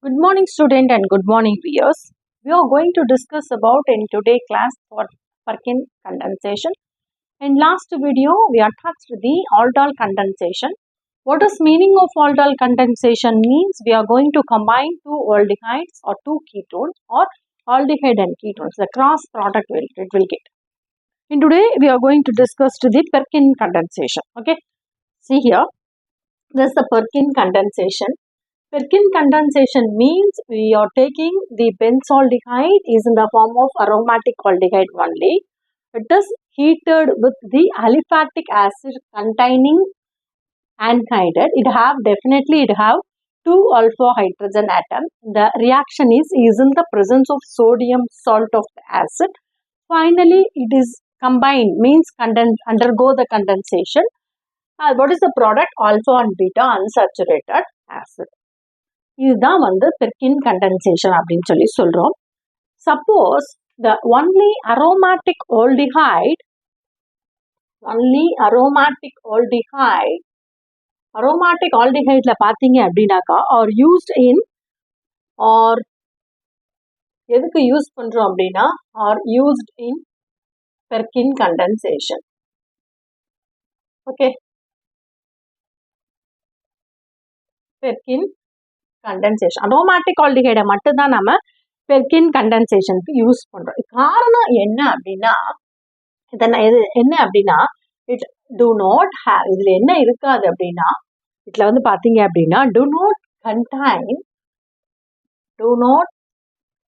Good morning student and good morning viewers. We are going to discuss about in today class for Perkin condensation. In last video we are touched the aldol condensation. What is meaning of aldol condensation means we are going to combine two aldehydes or two ketones or aldehyde and ketones. The cross product it will get. In today we are going to discuss the Perkin condensation. Okay. See here. This is the Perkin condensation. Perkin condensation means we are taking the benzaldehyde is in the form of aromatic aldehyde only. It is heated with the aliphatic acid containing anhydride. It have two alpha hydrogen atom. The reaction is in the presence of sodium salt of the acid. Finally, it is combined means undergo the condensation. What is the product? Alpha and beta unsaturated acid. இதுதான் வந்து Perkin condensation அப்படின்னு சொல்லி சொல்றோம். Suppose the only aromatic aldehydeல பாத்தீங்க அப்படின்னாக்கா are used in or எதுக்கு use பண்றோம் அப்படின்னா are used in Perkin condensation. Okay. Perkin condensation. Aromatic aldehyde மட்டும் தான் நம்ம Perkin condensation க்கு யூஸ் பண்றோம். காரணம் என்ன அப்படின்னா it do not have இதுல என்ன இருக்காது அப்படின்னா இதுல வந்து பாத்தீங்க அப்படின்னா do not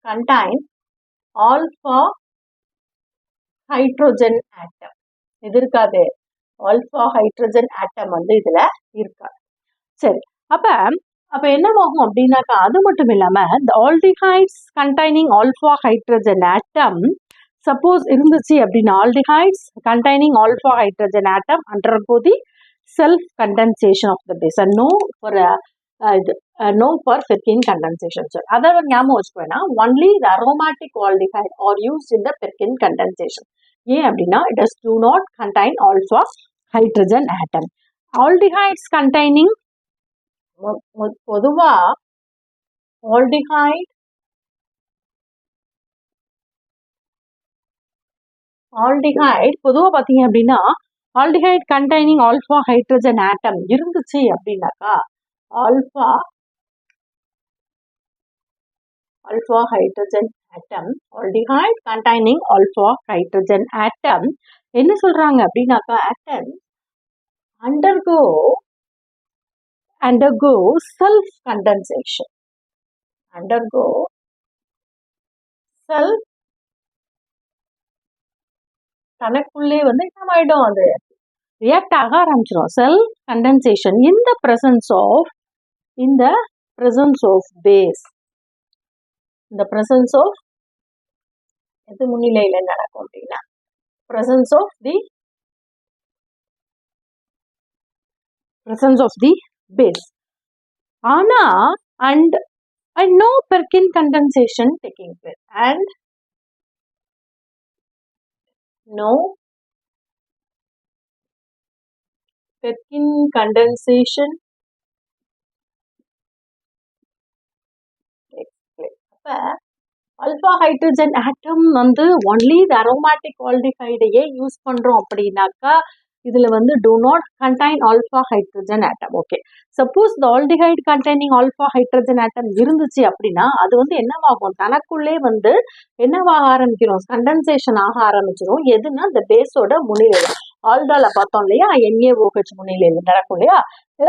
contain alpha hydrogen atom. இது இருக்காது. alpha hydrogen atom வந்து இதுல இருக்காது. சரி. அப்ப என்னவாகும் அப்படின்னாக்கா அது மட்டும் இல்லாம the aldehydes containing alpha hydrogen atom suppose இருந்துச்சு அப்படின்னா aldehydes containing alpha hydrogen atom undergo the self condensation of the base and no for Perkin condensation. So அதை ஞாபகம் வச்சுக்கோனா only the aromatic aldehyde are used in the Perkin condensation. ஏன் அப்படின்னா it does do not contain alpha hydrogen atom. Aldehydes containing பொதுவா aldehyde பொதுவா பாத்தீங்க அப்படின்னா aldehyde containing alpha hydrogen atom இருந்துச்சு அப்படின்னாக்கா alpha hydrogen atom aldehyde containing alpha hydrogen atom என்ன சொல்றாங்க அப்படின்னாக்கா atom undergo self condensation. தனக்குள்ளே வந்து என்னமாயிடும் அது ரியாக்ட் ஆக ஆரம்பிச்சிடும். Self condensation in the presence of base. In the presence of எது முன்னிலையில நடக்கும் அப்படின்னா presence of the base. ஆனா and no Perkin condensation taking place and no Perkin condensation takes place. அப்ப alpha hydrogen atom வந்து only the aromatic aldehyde use பண்றோம் அப்படின்னாக்கா இதுல வந்து do not contain alpha hydrogen atom. Okay. Suppose the aldehyde containing alpha hydrogen atom இருந்துச்சு அப்படின்னா அது வந்து என்னவாகும் தனக்குள்ளே வந்து என்னவாக ஆரம்பிக்கிறோம் கண்டென்சேஷன் ஆக ஆரம்பிச்சிடும். எதுனா இந்த பேஸோட முன்னிலையில ஆல்டால பார்த்தோம் இல்லையா NaOH முன்னிலையில நடக்கும் இல்லையா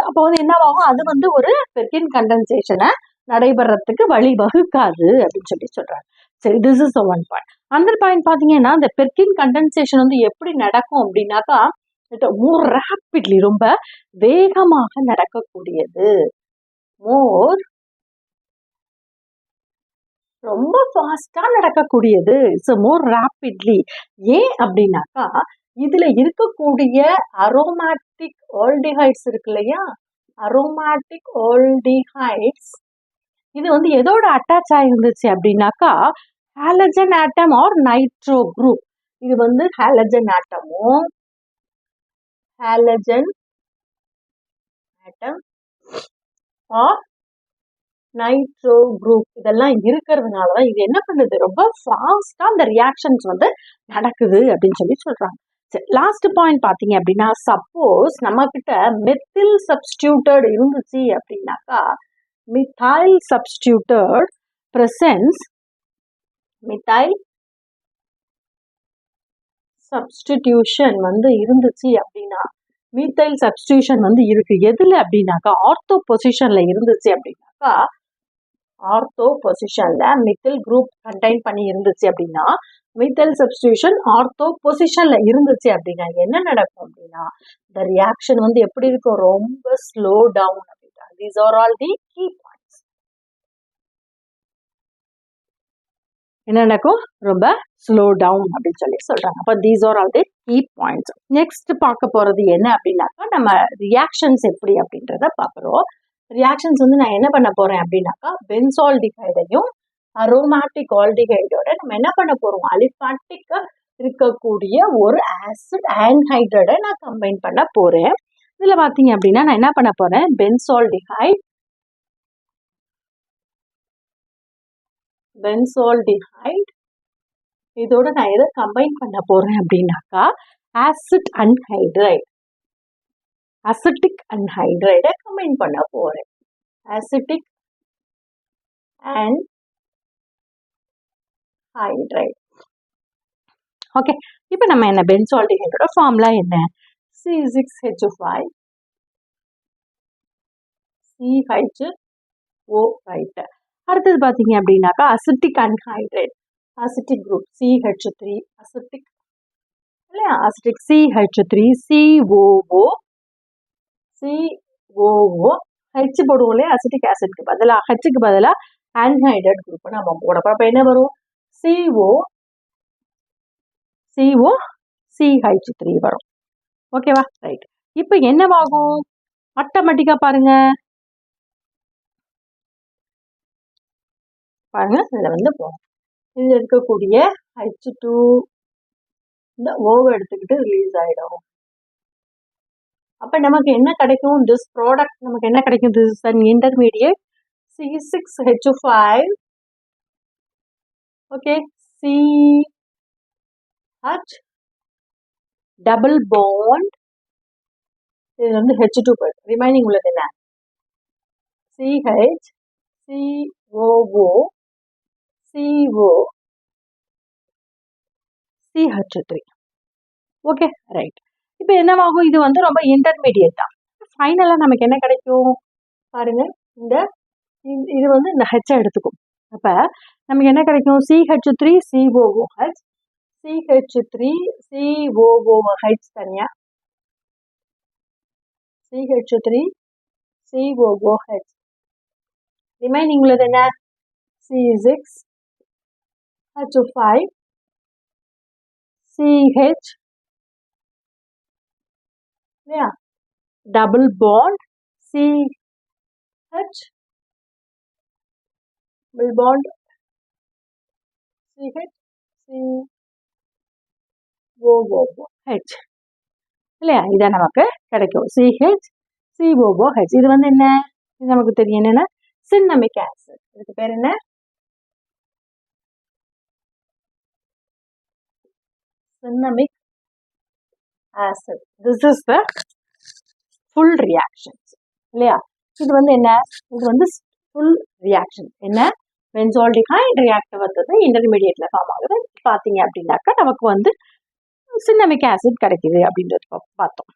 அப்போ வந்து என்னவாகும் அது வந்து ஒரு பெர்கின் கண்டென்சேஷனை நடைபெறத்துக்கு வழி வகுக்காது அப்படின்னு சொல்லி சொல்றாங்க. சரி, this is the one point. அந்த பாயிண்ட் பாத்தீங்கன்னா இந்த பெர்கின் கண்டென்சேஷன் வந்து எப்படி நடக்கும் அப்படின்னாக்கா more rapidly ரொம்ப வேகமாக நடக்கக்கூடியது. ரொம்ப ஃபாஸ்டா நடக்கக்கூடியது. It's more rapidly. ஏன் அப்படின்னாக்கா இதுல இருக்கக்கூடிய அரோமேட்டிக் ஆல்டிஹைட்ஸ் இருக்கு இல்லையா அரோமேட்டிக் ஆல்டிஹைட்ஸ் இது வந்து எதோட அட்டாச் ஆயிருந்துச்சு அப்படின்னாக்கா halogen atom or nitro group. இது வந்து ஹாலஜன் ஆட்டமும் or நைட்ரோ குரூப் இதெல்லாம் இருக்கிறதுனால தான் இது என்ன பண்ணுது, ரொம்ப ஃபாஸ்ட்டாக அந்த ரியாக்ஷன்ஸ் வந்து நடக்குது அப்படின்னு சொல்லி சொல்கிறாங்க. சரி, லாஸ்ட் பாயிண்ட் பார்த்தீங்க அப்படின்னா, சப்போஸ் நம்மக்கிட்ட மெத்தில் சப்ஸ்டியூட்டட் இருந்துச்சு அப்படின்னாக்கா, methyl substituted presence methyl substitution வந்து இருந்துச்சு அப்படின்னா, மீத்தைல் சப்ஸ்டியூஷன் வந்து இருக்கு எதுல அப்படின்னாக்கா, ஆர்த்தோ பொசிஷன்ல இருந்துச்சு அப்படின்னாக்கா, ஆர்த்தோ பொசிஷன்ல மித்தில் குரூப் கண்டெயின் பண்ணி இருந்துச்சு அப்படின்னா, மீத்தைல் சப்ஸ்டியூஷன் ஆர்த்தோ பொசிஷன்ல இருந்துச்சு அப்படின்னா என்ன நடக்கும் அப்படின்னா, இந்த ரியாக்ஷன் வந்து எப்படி இருக்கும், ரொம்ப ஸ்லோ டவுன் அப்படின்னா. These are all the key points. என்ன நடக்கும், ரொம்ப ஸ்லோ டவுன் அப்படின்னு சொல்லி சொல்றாங்க. அப்போ these are all the key points. Next பார்க்க போறது என்ன அப்படின்னாக்கா, நம்ம ரியாக்ஷன்ஸ் எப்படி அப்படின்றத பார்க்குறோம். ரியாக்ஷன்ஸ் வந்து நான் என்ன பண்ண போறேன் அப்படின்னாக்கா, பென்சால்டிஹைடையும் அரோமேட்டிக் ஆல்டிஹைடோட நம்ம என்ன பண்ண போறோம், அலிஃபாட்டிக்கா இருக்கக்கூடிய ஒரு ஆசிட் ஆன்ஹைட்ரைடை நான் கம்பைன் பண்ண போறேன். இதுல பாத்தீங்க அப்படின்னா நான் என்ன பண்ண போறேன், பென்சால்டிஹைட் இதோட நான் எதை கம்பைன் பண்ண போறேன் அப்படின்னாக்கா, ஆசிட் அன்ஹைட்ரைட் அசிட்டிக் அன்ஹைட்ரைடை கம்பைன் பண்ண போறேன். Acetic anhydride. ஓகே, இப்போ நம்ம என்ன, பென்சால்டிஹைடோட ஃபார்முலா என்ன, C6H5 CHO ரைட். அடுத்தது பார்த்தீங்க அப்படின்னாக்கா, acetic anhydride acetic group CH3 acetic இல்லையா, அசிட்டிக் CH3 COO H போடுவோம் இல்லையா, அசிட்டிக் ஆசிட்க்கு பதிலாக ஹெச்சுக்கு பதிலாக ஆன்ஹைட்ரைட் குரூப் நம்ம போடப்போ அப்போ என்ன வரும், CH3 வரும். ஓகேவா, ரைட். இப்போ என்னவாகும், ஆட்டோமேட்டிக்கா பாருங்க இதுல வந்து இதுல இருக்கக்கூடிய H2 இந்த ஓவை எடுத்துக்கிட்டு ரிலீஸ் ஆயிடும். அப்ப நமக்கு என்ன கிடைக்கும், திஸ் ப்ராடக்ட் நமக்கு என்ன கிடைக்கும், this is an intermediate C6H5 okay, CH double bond, இது வந்து H2 ரிமைனிங் உள்ளது என்ன, CH COO CO CH3. Okay, right. இப்போ என்னவாகும், இது வந்து ரொம்ப இன்டர்மீடியட் தான். ஃபைனலாக நமக்கு என்ன கிடைக்கும் பாருங்க, இது வந்து இந்த ஹெச்சை எடுத்துக்கும். அப்போ நமக்கு என்ன கிடைக்கும், CH3 COOH CH3 COOH தனியா, CH3 COOH ரிமைனிங் உள்ளது என்ன, C6H5 CH இல்லையா, double bond CH double bond CH COOH இல்லையா, இதான் நமக்கு கிடைக்கும் CH COOH. இது வந்து என்ன, இது நமக்கு தெரியும் என்னன்னா சின்னமிக் ஆசிட். இதுக்கு பேர் என்ன, cinnamic acid. This is the full reactions இல்லையா. இது வந்து என்ன, இது வந்து full reaction என்ன, பென்சால்டிஹைட் ரியாக்ட் வந்தது இன்டர்மீடியட்ல ஃபார்ம் ஆகுது. பார்த்தீங்க அப்படின்னாக்கா நமக்கு வந்து சின்னமிக் ஆசிட் கிடைக்குது அப்படின்றது பார்த்தோம்.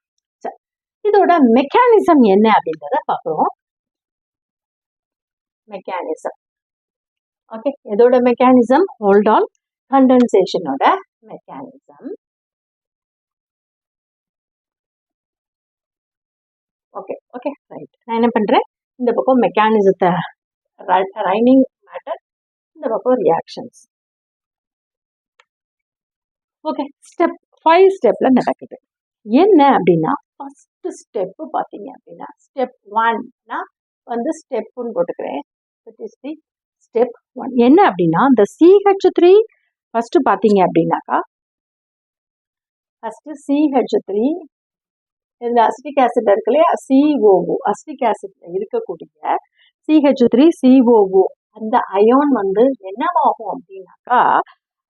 சரி, இதோட மெக்கானிசம் என்ன அப்படின்றத பார்க்குறோம். மெக்கானிசம் ஓகே, இதோட மெக்கானிசம் ஹோல்டால் கண்டென்சேஷனோட மெக்கானிசம். Okay okay right. நான் என்ன பண்ணுறேன், இந்த பக்கம் மெக்கானிசத்தை ரைனிங் மேட்டர், இந்த பக்கம் ரியாக்ஷன்ஸ். ஓகே, ஸ்டெப் 5 ஸ்டெப்பில் நடக்குது. என்ன அப்படின்னா, ஃபர்ஸ்ட் ஸ்டெப்பு பார்த்தீங்க அப்படின்னா, ஸ்டெப் 1னா வந்து ஸ்டெப்புன்னு போட்டுக்கிறேன். That is the step 1. என்ன அப்படின்னா, இந்த CH3 ஃபர்ஸ்ட் பார்த்தீங்க அப்படின்னாக்கா, ஃபர்ஸ்ட் CH3 இந்த அசிட்டிக் ஆசிட் இருக்கு இல்லையா, COO அசிட்டிக் ஆசிட்ல இருக்கக்கூடிய CH3COO அந்த அயான் வந்து என்னவாகும் அப்படின்னாக்கா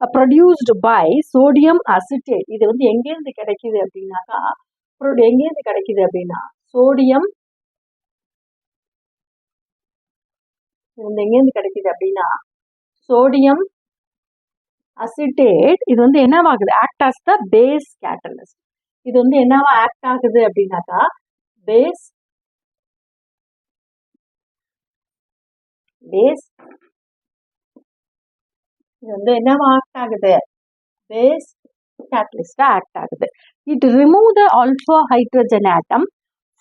ப்ரொடியூஸ்டு பை சோடியம் அசிட்டேட். இது வந்து எங்கேருந்து கிடைக்குது அப்படின்னாக்கா எங்கேருந்து கிடைக்குது அப்படின்னா சோடியம் எங்கேருந்து கிடைக்குது அப்படின்னா சோடியம் அசிட்டேட். இது வந்து என்னவாகுது act as the base catalyst. இது வந்து என்னவா ஆக்ட் ஆகுது அப்படின்னாக்கா பேஸ் இது வந்து என்னவா ஆக்ட் ஆகுது பேஸ் கேட்டலிஸ்டா ஆக்ட் ஆகுது. It remove the alpha hydrogen atom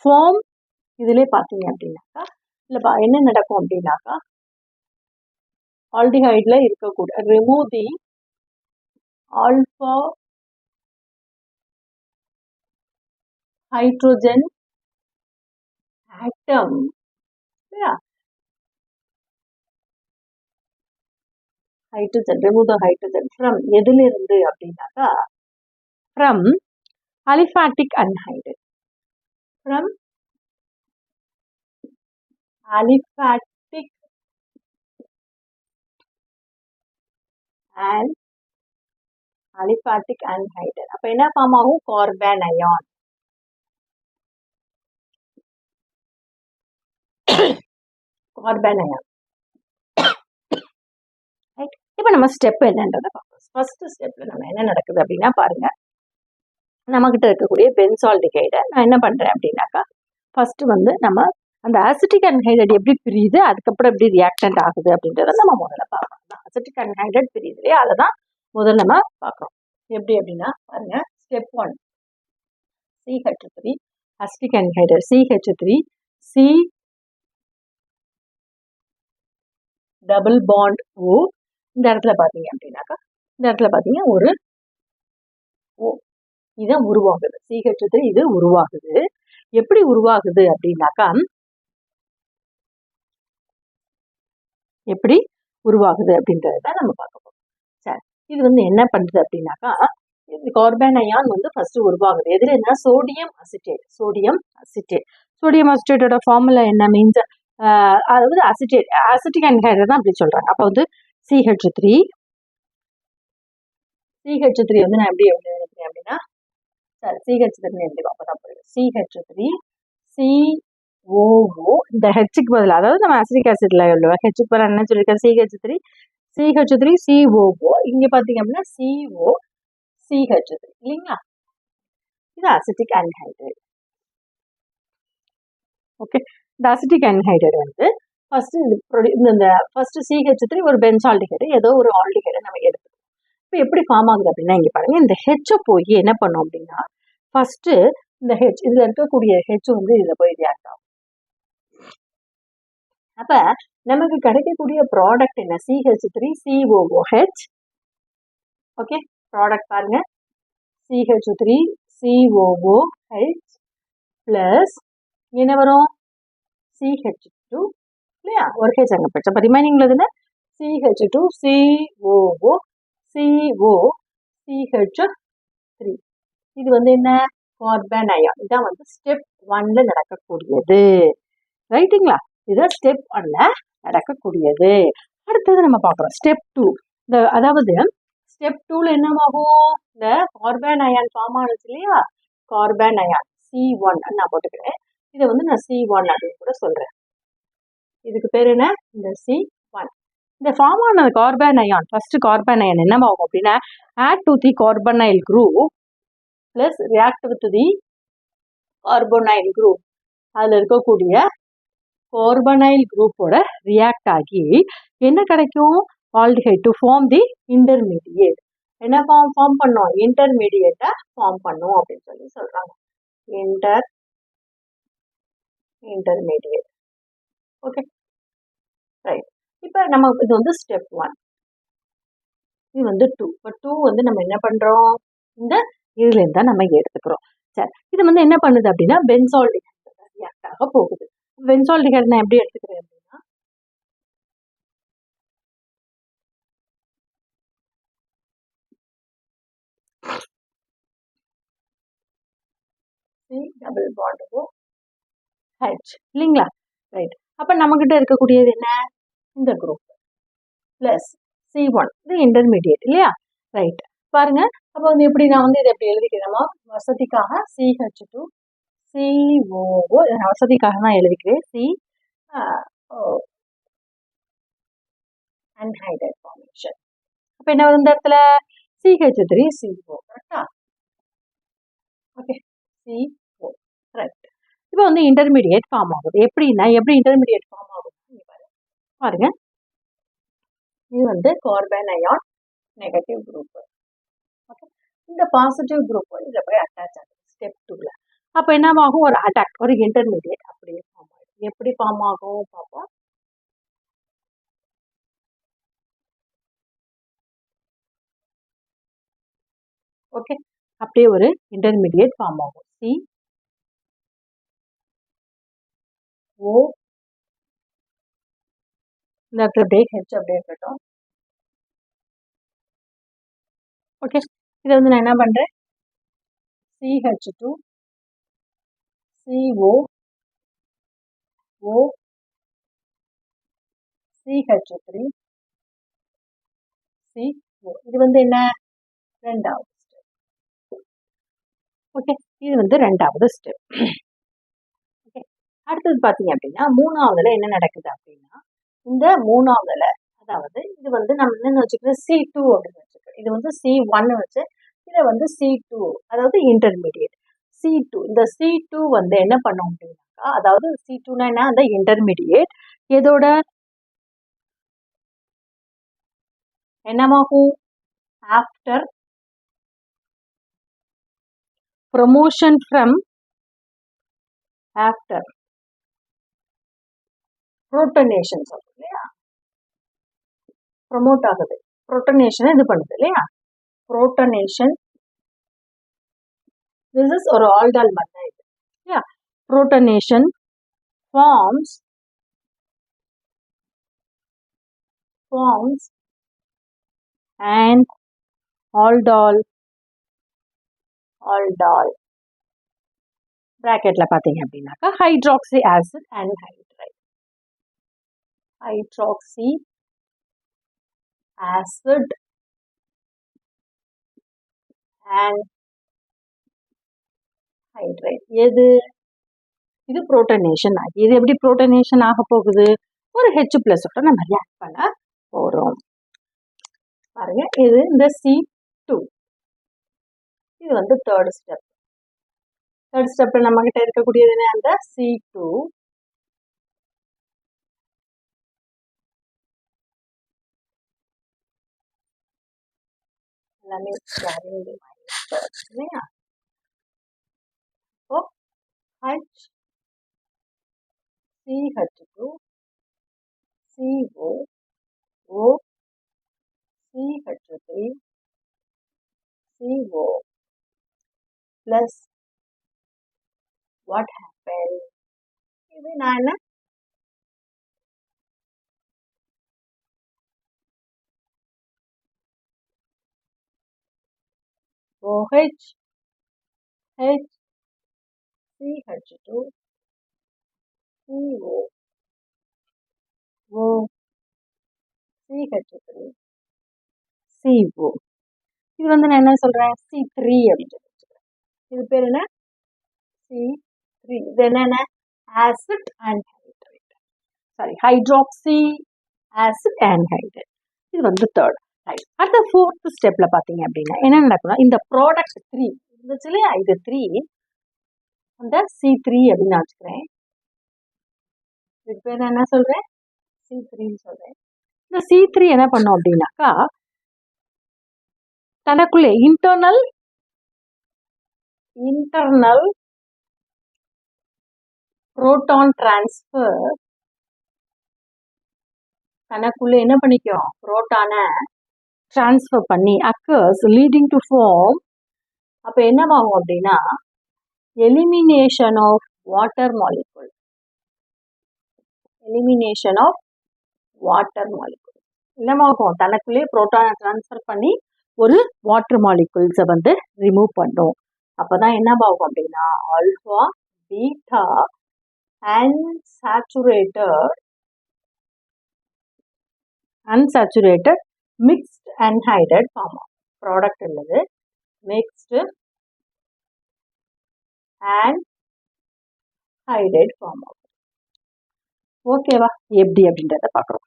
form. இதுல பாத்தீங்க அப்படின்னாக்கா இல்ல என்ன நடக்கும் அப்படின்னாக்கா ஆல்டிஹைட்ல இருக்கக்கூடிய remove the alpha hydrogen atom hydrogen remove the hydrogen from எதிலிருந்து அப்படின்னாக்கா from aliphatic anhydrate. From aliphatic and aliphatic anhydrate. அப்ப என்ன ஃபார்ம் ஆகும் கார்பன் அயான். Carbon ion. இப்போ நம்ம ஸ்டெப் என்னன்றதை பார்ப்போம். ஃபர்ஸ்ட் ஸ்டெப்ல நம்ம என்ன நடக்குது அப்படின்னா பாருங்க, நம்மகிட்ட இருக்கக்கூடிய பென்சால்டிகைடை நான் என்ன பண்றேன் அப்படின்னாக்கா ஃபர்ஸ்ட் வந்து நம்ம அந்த அசிட்டிக் அன்ஹைட்ரேட் எப்படி பிரியுது, அதுக்கப்புறம் எப்படி ரியாக்டன்ட் ஆகுது அப்படின்றத நம்ம முதல்ல பார்க்கலாம். அசிட்டிக் அன்ஹைட்ரேட் பிரியுது இல்லையா, அதை தான் முதல்ல நம்ம பார்க்குறோம். எப்படி அப்படின்னா பாருங்க, step 1 CH3 acetic anhydrate CH3 C double bond O. இந்த இடத்துல பாத்தீங்க அப்படின்னாக்கா இந்த இடத்துல பாத்தீங்க ஒரு O இதை உருவாகுது. CH3 இது உருவாகுது. எப்படி உருவாகுது அப்படின்னாக்கா எப்படி உருவாகுது அப்படின்றத நம்ம பார்க்க போறோம். சரி, இது வந்து என்ன பண்ணுது அப்படின்னாக்கா இந்த கார்பன் அயான் வந்து ஃபர்ஸ்ட் உருவாகுது. எதுல என்ன சோடியம் அசிட்டேட். சோடியம் அசிட்டேட்டோட ஃபார்முலா என்ன மீன்ஸ் அதாவது அசிட்டிக் அன்ஹைட்ரேட் தான் அப்படி சொல்றாங்க. அப்போ வந்து CH3 வந்து நான் எப்படி எழுதுறேன் அப்படின்னா CH3 எப்படி அப்பதான் போயிடும். CH3 COO இந்த ஹெச்சுக்கு பதில், அதாவது நம்ம அசிட்டிக் ஆசிட்ல எழுதுவோம். ஹெச்சுக்கு பதில் என்ன சொல்லியிருக்கேன் CH3 COO. இங்க பாத்தீங்க அப்படின்னா CO CH3 இல்லைங்களா. இது அசிட்டிக் அன்ஹைட்ரேட். ஓகே, இந்த அசிட்டிக் அன்ஹைட்ரேட் வந்து ஃபர்ஸ்ட் இந்த ஃபர்ஸ்ட் CH3 ஒரு பென்சால்டிகைடு, ஏதோ ஒரு ஆல்டிகைடை நம்ம எடுத்துக்கணும். இப்போ எப்படி ஃபார்ம் ஆகுது அப்படின்னா இங்க பாருங்க, இந்த ஹெச்சை போய் என்ன பண்ணும் அப்படின்னா ஃபர்ஸ்ட் இந்த ஹெச் இதுல இருக்கக்கூடிய ஹெச் வந்து இதுல போய் ரியாக்ட் ஆகும். அப்ப நமக்கு கிடைக்கக்கூடிய ப்ராடக்ட் என்ன CH3COOH. ஓகே, ப்ராடக்ட் பாருங்க CH3COOH பிளஸ் என்ன வரும் CH2 இல்லையா, ஒரு ஹெச் அங்க போச்சு. அப்ப ரிமைனிங்ல இருந்து CH2COO CO CH3. இது வந்து என்ன கார்பன் அயான். இதான் வந்து ஸ்டெப் 1ல நடக்கக்கூடியது. ரைட்டுங்களா, இதுதான் ஸ்டெப் 1ல நடக்கக்கூடியது. அடுத்தது நம்ம பார்க்குறோம் ஸ்டெப் 2. அதாவது ஸ்டெப் 2ல என்னவாகும், இந்த கார்பன் அயான் ஃபார்ம் ஆனது இல்லையா, கார்பன் அயான் C1 நான் போட்டுக்கிறேன். இதை வந்து நான் C1 அப்படின்னு கூட சொல்றேன். இதுக்கு பேர் என்ன, இந்த C1. இந்த ஃபார்ம் ஆன carbon ion first carbon ion என்னவாகும் அப்படின்னா add to the carbonyl group plus react with the carbonyl group. அதுல இருக்கக்கூடிய கார்பனைல் குரூப்போட ரியாக்ட் ஆகி என்ன கிடைக்கும் aldehyde to form the intermediate. என்ன ஃபார்ம் பண்ணோம், இன்டர்மீடியேட்டை ஃபார்ம் பண்ணும் அப்படின்னு சொல்லி சொல்றாங்க. இன்டர்மீடியேட். Okay right. இப்போ நம்ம இது வந்து ஸ்டெப் 1, இது வந்து 2. இப்போ 2 வந்து நம்ம என்ன பண்றோம், இந்த இதுல இருந்தா நம்ம எடுத்துக்கிறோம். சரி, இது வந்து என்ன பண்ணுது அப்படின்னா பென்சால்டிகைட் ரியாக்ட் ஆக போகுது. பென்சால்டிகைட் நான் எப்படி எடுத்துக்கிறேன் அப்படின்னா C double bond O H இல்லைங்களா. ரைட், அப்போ நம்மக்கிட்ட இருக்கக்கூடியது என்ன, இந்த குரூப் ப்ளஸ் C1, இது இன்டர்மீடியட் இல்லையா, ரைட். பாருங்க, அப்போ வந்து எப்படி நான் வந்து இதை எப்படி எழுதிக்கிறேன்னா, வசதிக்காக CH2 CO, வசதிக்காக தான் எழுதிக்கிறேன், anhydride formation. அப்போ என்ன வரும் இந்த இடத்துல, CH3CO, கரெக்டா, ஓகே, CO, ரைட். இப்போ வந்து இன்டர்மீடியட் ஃபார்ம் ஆகுது. எப்படின்னா, எப்படி இன்டர்மீடியட் ஃபார்ம் ஆகுது பாருங்க. இது வந்து carbon ion negative group. Okay, இந்த பாசிட்டிவ் குரூப் வந்து இதில் போய் அட்டாச் ஆகுது ஸ்டெப் 2ல. அப்போ என்னவாகும், ஒரு அட்டாக், ஒரு இன்டர்மீடியட் அப்படியே ஃபார்ம் ஆகும். எப்படி ஃபார்ம் ஆகும் பார்ப்போம். ஓகே, அப்படியே ஒரு இன்டர்மீடியட் ஃபார்ம் ஆகும். CO, இந்த இடத்துல பிரேக் ஹெச் அப்படியே இருக்கட்டும். ஓகே, இதை வந்து நான் என்ன பண்ணுறேன், CH2 CO O CH3 CO, இது வந்து என்ன, ரெண்டாவது ஸ்டெப். ஓகே, இது வந்து ரெண்டாவது ஸ்டெப். ஓகே, அடுத்தது பார்த்தீங்க அப்படின்னா மூணாவதுல என்ன நடக்குது அப்படின்னா, இந்த மூணாவதுல அதாவது இது வந்து நம்ம என்னன்னு வச்சுக்கிறோம், C2 அப்படின்னு வச்சுக்கிறோம். இது வந்து C1 வச்சு, இதை வந்து C2, அதாவது இன்டர்மீடியட் C2. இந்த C2 வந்து என்ன பண்ணும் அப்படின்னாக்கா, அதாவது C2னா என்ன, அந்த இன்டர்மீடியட் எதோட என்னமாகும், after promotion from, after protonation சொல்றோம் இல்லையா, ப்ரொமோட் ஆகுது, புரோட்டனேஷன் இது பண்ணுது இல்லையா, புரோட்டனேஷன், this is ஒரு ஆல்டால் மண்ணா இது இல்லையா, புரோட்டனேஷன் forms and aldol பிராக்கெட்ல பார்த்தீங்க அப்படின்னாக்கா hydroxy acid and hydride, hydroxy acid and hydride. எது இது புரோட்டனேஷன் ஆகி, இது எப்படி புரோட்டனேஷன் ஆக போகுது, ஒரு H பிளஸ் நம்ம ரியாக்ட் பண்ண போறோம். பாருங்க, இது இந்த C2, இது வந்து தேர்ட் ஸ்டெப். தேர்ட் ஸ்டெப்ல நம்ம கிட்ட இருக்கக்கூடியது என்ன, அந்த C2 எல்லாமே இல்லையா, H CH2 CO O CH3 CO plus what happened, இது நான் என்ன, OH H CH2 CO O CH3 CO, இது வந்து நான் என்ன சொல்றேன், C3 அப்படின்னு சொல்லிட்டு, இது பேர் என்ன, C3. இது என்னென்ன, acid and hydride, sorry hydroxy acid and hydride, இது வந்து தேர்ட். ரைட், அடுத்த ஃபோர்த் ஸ்டெப்ல பார்த்தீங்க அப்படின்னா என்ன நடக்கும்னா, இந்த ப்ராடக்ட் 3 இருந்துச்சு இல்லையா, இது 3, அந்த C3 அப்படின்னு நான் வச்சுக்கிறேன், இதுக்கு பேர் நான் என்ன சொல்றேன், C3ன்னு சொல்றேன். இந்த C3 என்ன பண்ணும் அப்படின்னாக்கா, தனக்குள்ளே இன்டர்னல் புரோட்டான் டிரான்ஸ்ஃபர், தனக்குள்ளே என்ன பண்ணிக்கும், புரோட்டானை டிரான்ஸ்ஃபர் பண்ணி அக்கர்ஸ் லீடிங் டு ஃபார்ம், அப்போ என்னவாகும் அப்படின்னா எலிமினேஷன் ஆஃப் வாட்டர் மாலிகுல், என்னமாகும், தனக்குள்ளே புரோட்டானை டிரான்ஸ்ஃபர் பண்ணி ஒரு வாட்டர் மாலிகுல்ஸை வந்து ரிமூவ் பண்ணும். அப்போதான் என்னவாகும் அப்படின்னா alpha beta unsaturated mixed anhydride form of product உள்ளது mixed anhydride form of ஓகேவா எப்படி அப்படின்றத பார்க்குறோம்.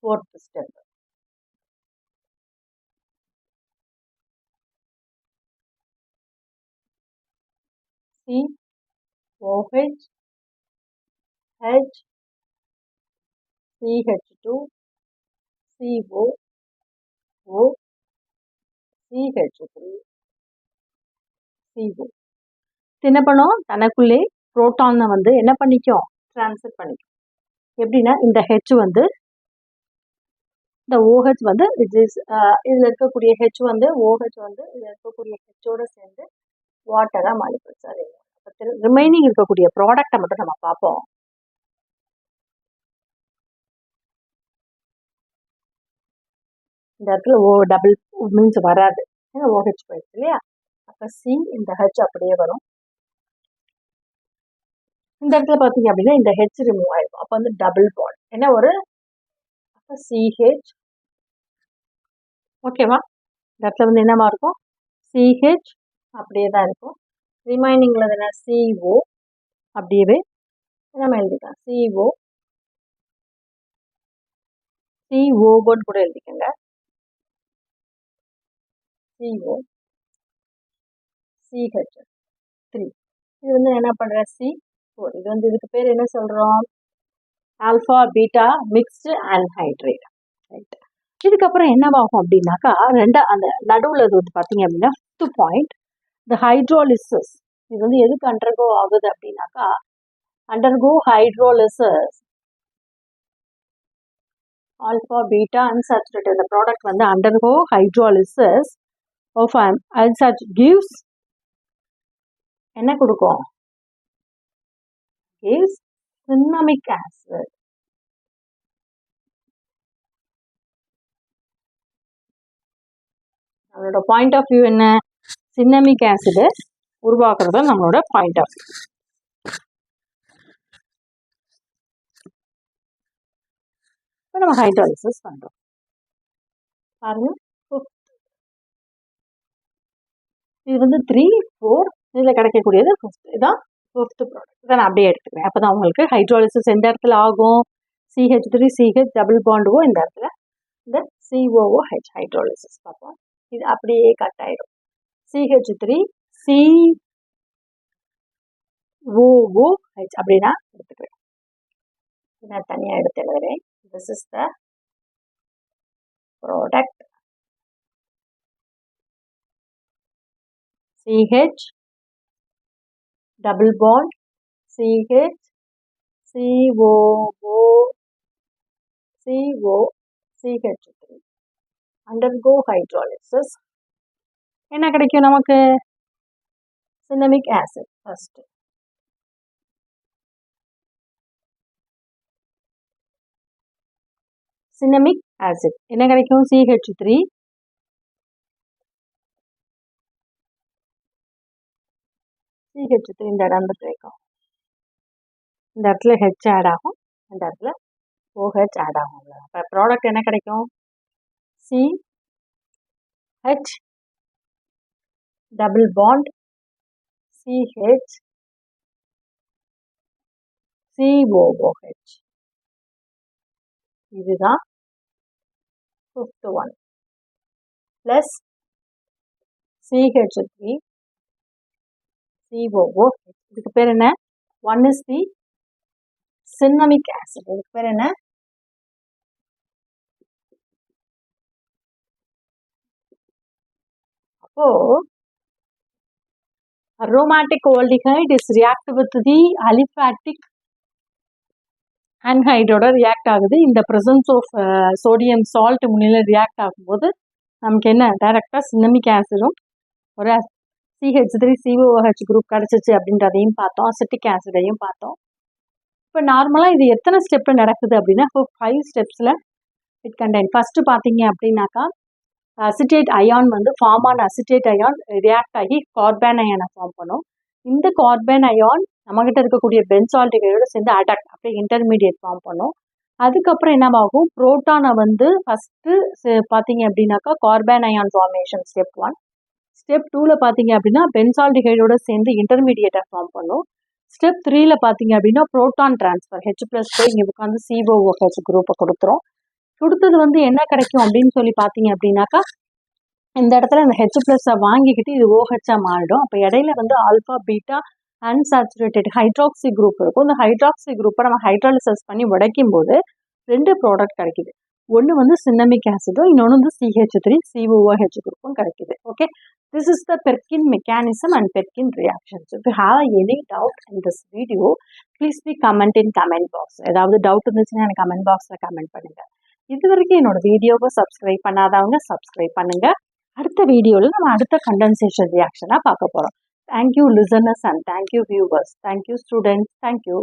Fourth step. COH, H, CH2, CO, O, CH3, CO. என்ன பண்ணும், தனக்குள்ளே புரோட்டானை வந்து என்ன பண்ணிக்கும், ட்ரான்ஸ்ஃபர் பண்ணிக்கும். எப்படின்னா இந்த H வந்து இந்த OH வந்து இதில் இருக்கக்கூடிய H வந்து OH வந்து இதில் இருக்கக்கூடிய ஹெச்சோட சேர்ந்து வாட்டராக மாறிப்போம். சரி, ரிமைனிங் இருக்கக்கூடிய ப்ராடக்டை மட்டும் நம்ம பார்ப்போம். இந்த இடத்துல டபுள் மீன்ஸ் வராது, ஏன்னா OH போயிடுச்சு இல்லையா. அப்போ C இந்த H அப்படியே வரும். இந்த இடத்துல பார்த்தீங்க அப்படின்னா இந்த H ரிமூவ் ஆயிருக்கும். அப்போ வந்து டபுள் பாண்ட் என்ன ஒரு அப்போ CH. ஓகேவா, இந்த இடத்துல வந்து என்னவா இருக்கும், CH அப்படியே தான் இருக்கும். ரிமைனிங்கில் என்ன CO அப்படியே நம்ம எழுதிக்கலாம். CO போர்டு கூட எழுதிக்கங்க. CO CH3 இது வந்து என்ன பண்ணுற C4. இது வந்து இதுக்கு பேர் என்ன சொல்கிறோம், alpha beta mixed anhydride. Right. இதுக்கப்புறம் என்னவாகும் அப்படின்னாக்கா அந்த நடுவில் இது வந்து பார்த்தீங்க அப்படின்னா 5th பாயிண்ட் இந்த ஹைட்ரோலிசிஸ். இது வந்து எதுக்கு அண்டர்கோ ஆகுது அப்படின்னாக்கா undergo hydrolysis alpha beta unsaturated இந்த ப்ராடக்ட் வந்து அண்டர்கோ ஹைட்ரோலிசிஸ் ஆஃப் gives என்ன கொடுக்கும், gives cinnamic acid. நம்மளோட பாயிண்ட் ஆஃப் வியூ என்ன, சின்னமிக் ஆசிட் உருவாக்குறது நம்மளோட பாயிண்ட் ஆஃப் வியூ. இப்போ நம்ம ஹைட்ரோலிசிஸ் பண்ணுறோம் பாருங்க. இது வந்து 3, 4 இதில் கிடைக்கக்கூடியது 5th. இதான் 5th ப்ராடக்ட். இதை நான் அப்படியே எடுத்துக்கிறேன். அப்போ தான் உங்களுக்கு ஹைட்ரோலிசிஸ் எந்த இடத்துல ஆகும், CH3 CH டபுள் பாண்டுவோ இந்த இடத்துல இந்த COOH ஹைட்ரோலிசிஸ் பார்ப்போம். இது அப்படியே கட் ஆயிடும். CH3 COOH அப்படின்னா எடுத்துக்கிறேன். நான் தனியாக எடுத்து எழுதுறேன். This is the product. CH double bond CH CO CH3 undergo hydrolysis. என்ன கிடைக்கும் நமக்கு, cinnamic acid. First cinnamic acid என்ன கிடைக்கும், CH3 இந்த இடம் கிடைக்கும். இந்த இடத்துல H ஆட் ஆகும், இந்த இடத்துல OH ஆட் ஆகும். இப்போ ப்ராடக்ட் என்ன கிடைக்கும், CH double bond CH COOH. இதுதான் 5th one plus CH3 COOH. இதுக்கு பேர் என்ன, one is the cinnamic acid. இதுக்கு பேர் என்ன, அப்போ aromatic aldehyde is react with the aliphatic anhydride react ஆகுது. இந்த presence of sodium salt முன்னிலை react ஆகும்போது நமக்கு என்ன டைரக்டா சின்னமிக் ஆசிடும் ஒரு CH3 COOH குரூப் கிடைச்சிச்சு அப்படின்றதையும் பார்த்தோம், அசிட்டிக் ஆசிடையும் பார்த்தோம். இப்போ நார்மலாக இது எத்தனை ஸ்டெப்பில் நடக்குது அப்படின்னா 5 ஸ்டெப்ஸில் இட் கண்டெயின். ஃபஸ்ட்டு பார்த்தீங்க அப்படின்னாக்கா அசிட்டேட் அயான் வந்து ஃபார்ம் ஆன அசிட்டேட் அயான் ரியாக்ட் ஆகி கார்பன் அயானை ஃபார்ம் பண்ணும். இந்த கார்பன் அயான் நம்மகிட்ட இருக்கக்கூடிய பென்சால்டிகைடோட சேர்ந்து அடாக்ட் அப்படியே இன்டர்மீடியட் ஃபார்ம் பண்ணும். அதுக்கப்புறம் என்னவாகும், புரோட்டானை வந்து ஃபஸ்ட்டு பார்த்தீங்க அப்படின்னாக்கா carbon ion formation step 1. Step 2ல் பார்த்தீங்க அப்படின்னா பென்சால்டிகைடோட சேர்ந்து இன்டர்மீடியேட்டை ஃபார்ம் பண்ணும். ஸ்டெப் 3ல் பார்த்தீங்க அப்படின்னா புரோட்டான் டிரான்ஸ்ஃபர் H+ போய் இங்கே உட்காந்து COOH குரூப்பை கொடுத்துரும். கொடுத்தது வந்து என்ன கிடைக்கும் அப்படின்னு சொல்லி பார்த்தீங்க அப்படின்னாக்கா இந்த இடத்துல இந்த H+-ஐ வாங்கிக்கிட்டு இது OH-ஆ மாறிடும். அப்போ இடையில வந்து alpha beta unsaturated hydroxy group இருக்கும். இந்த ஹைட்ராக்சி குரூப்பை நம்ம ஹைட்ராலிசிஸ் பண்ணி உடைக்கும் போது 2 ப்ராடக்ட் கிடைக்குது. ஒன்று வந்து சின்னமிக் ஆசிடும், இன்னொன்று வந்து CH3 COOH குரூப்பும் கிடைக்குது. Okay, this is the Perkin mechanism and Perkin reactions. If you have any doubt in this video, please be comment in comment box. ஏதாவது டவுட் இருந்துச்சுன்னா எனக்கு கமெண்ட் பாக்ஸில் கமெண்ட் பண்ணுங்க. இது வரைக்கும் என்னோட வீடியோவை சப்ஸ்கிரைப் பண்ணாதவங்க சப்ஸ்கிரைப் பண்ணுங்க. அடுத்த வீடியோவில் நம்ம அடுத்த கண்டென்சேஷன் ரியாக்ஷனாக பார்க்க போகிறோம். Thank you listeners and thank you viewers. Thank you students. Thank you.